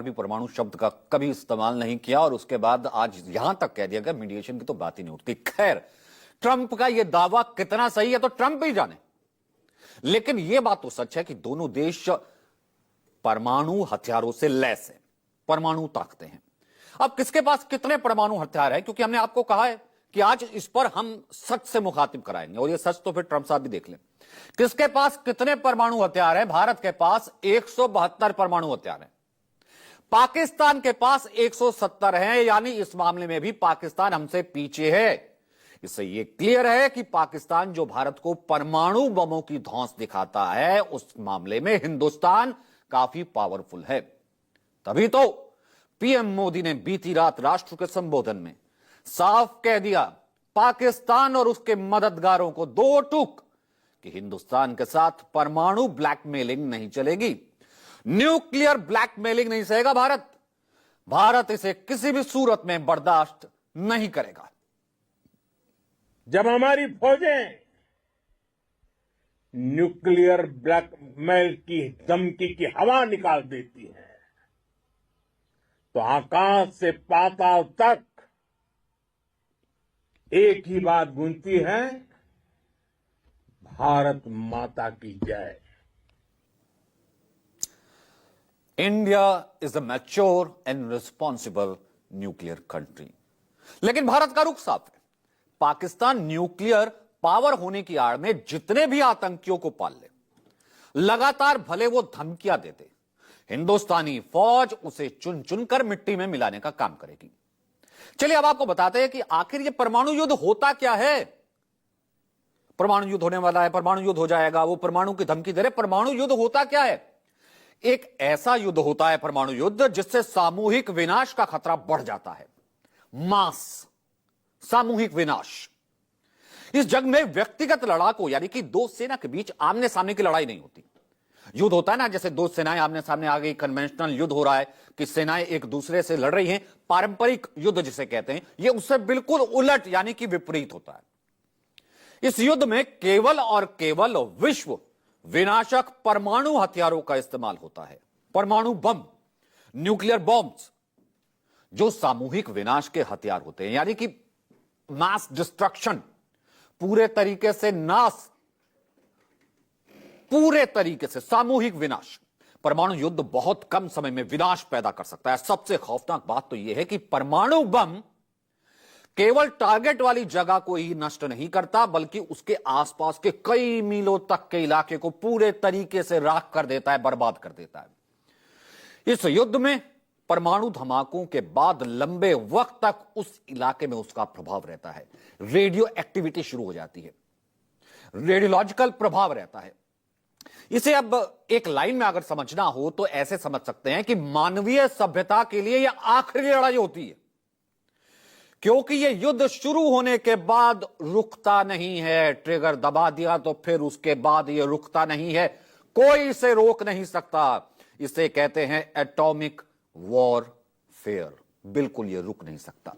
भी परमाणु शब्द का कभी इस्तेमाल नहीं किया और उसके बाद आज यहां तक कह दिया गया मीडिएशन की तो बात ही नहीं उठती। खैर, ट्रंप का यह दावा कितना सही है तो ट्रंप ही जाने, लेकिन यह बात तो सच है कि दोनों देश परमाणु हथियारों से लैस हैं, परमाणु ताकतें हैं। अब किसके पास कितने परमाणु हथियार है, क्योंकि हमने आपको कहा है कि आज इस पर हम सच से मुखातिब कराएंगे और यह सच तो फिर ट्रंप साहब भी देख लें। किसके पास कितने परमाणु हथियार है? भारत के पास 172 परमाणु हथियार है, पाकिस्तान के पास 170 है, यानी इस मामले में भी पाकिस्तान हमसे पीछे है। इससे यह क्लियर है कि पाकिस्तान जो भारत को परमाणु बमों की धौंस दिखाता है, उस मामले में हिंदुस्तान काफी पावरफुल है। तभी तो पीएम मोदी ने बीती रात राष्ट्र के संबोधन में साफ कह दिया पाकिस्तान और उसके मददगारों को दो टूक कि हिंदुस्तान के साथ परमाणु ब्लैकमेलिंग नहीं चलेगी, न्यूक्लियर ब्लैकमेलिंग नहीं सहेगा भारत इसे किसी भी सूरत में बर्दाश्त नहीं करेगा। जब हमारी फौजें न्यूक्लियर ब्लैकमेल की धमकी की हवा निकाल देती हैं, तो आकाश से पाताल तक एक ही बात गूंजती है, भारत माता की जय। India is a mature and responsible nuclear country. लेकिन भारत का रुख साफ है, पाकिस्तान न्यूक्लियर पावर होने की आड़ में जितने भी आतंकियों को पाल ले, लगातार भले वो धमकियां देते, हिंदुस्तानी फौज उसे चुन चुनकर मिट्टी में मिलाने का काम करेगी। चलिए अब आपको बताते हैं कि आखिर ये परमाणु युद्ध होता क्या है। परमाणु युद्ध होने वाला है, परमाणु युद्ध हो जाएगा, वो परमाणु की धमकी दे रहे। परमाणु युद्ध होता क्या है? एक ऐसा युद्ध होता है परमाणु युद्ध जिससे सामूहिक विनाश का खतरा बढ़ जाता है। मास सामूहिक विनाश। इस जंग में व्यक्तिगत लड़ाकों यानी कि दो सेना के बीच आमने सामने की लड़ाई नहीं होती। युद्ध होता है ना, जैसे दो सेनाएं आमने सामने आ गई, कन्वेंशनल युद्ध हो रहा है कि सेनाएं एक दूसरे से लड़ रही हैं, पारंपरिक युद्ध जिसे कहते हैं, यह उससे बिल्कुल उलट यानी कि विपरीत होता है। इस युद्ध में केवल और केवल विश्व विनाशक परमाणु हथियारों का इस्तेमाल होता है। परमाणु बम, न्यूक्लियर बॉम्ब्स, जो सामूहिक विनाश के हथियार होते हैं, यानी कि मास डिस्ट्रक्शन, पूरे तरीके से नाश, पूरे तरीके से सामूहिक विनाश। परमाणु युद्ध बहुत कम समय में विनाश पैदा कर सकता है। सबसे खौफनाक बात तो यह है कि परमाणु बम केवल टारगेट वाली जगह को ही नष्ट नहीं करता, बल्कि उसके आसपास के कई मीलों तक के इलाके को पूरे तरीके से राख कर देता है, बर्बाद कर देता है। इस युद्ध में परमाणु धमाकों के बाद लंबे वक्त तक उस इलाके में उसका प्रभाव रहता है। रेडियो एक्टिविटी शुरू हो जाती है, रेडियोलॉजिकल प्रभाव रहता है। इसे अब एक लाइन में अगर समझना हो तो ऐसे समझ सकते हैं कि मानवीय सभ्यता के लिए यह आखिरी लड़ाई होती है, क्योंकि यह युद्ध शुरू होने के बाद रुकता नहीं है। ट्रिगर दबा दिया तो फिर उसके बाद यह रुकता नहीं है, कोई इसे रोक नहीं सकता। इसे कहते हैं एटॉमिक वॉरफेयर। बिल्कुल यह रुक नहीं सकता।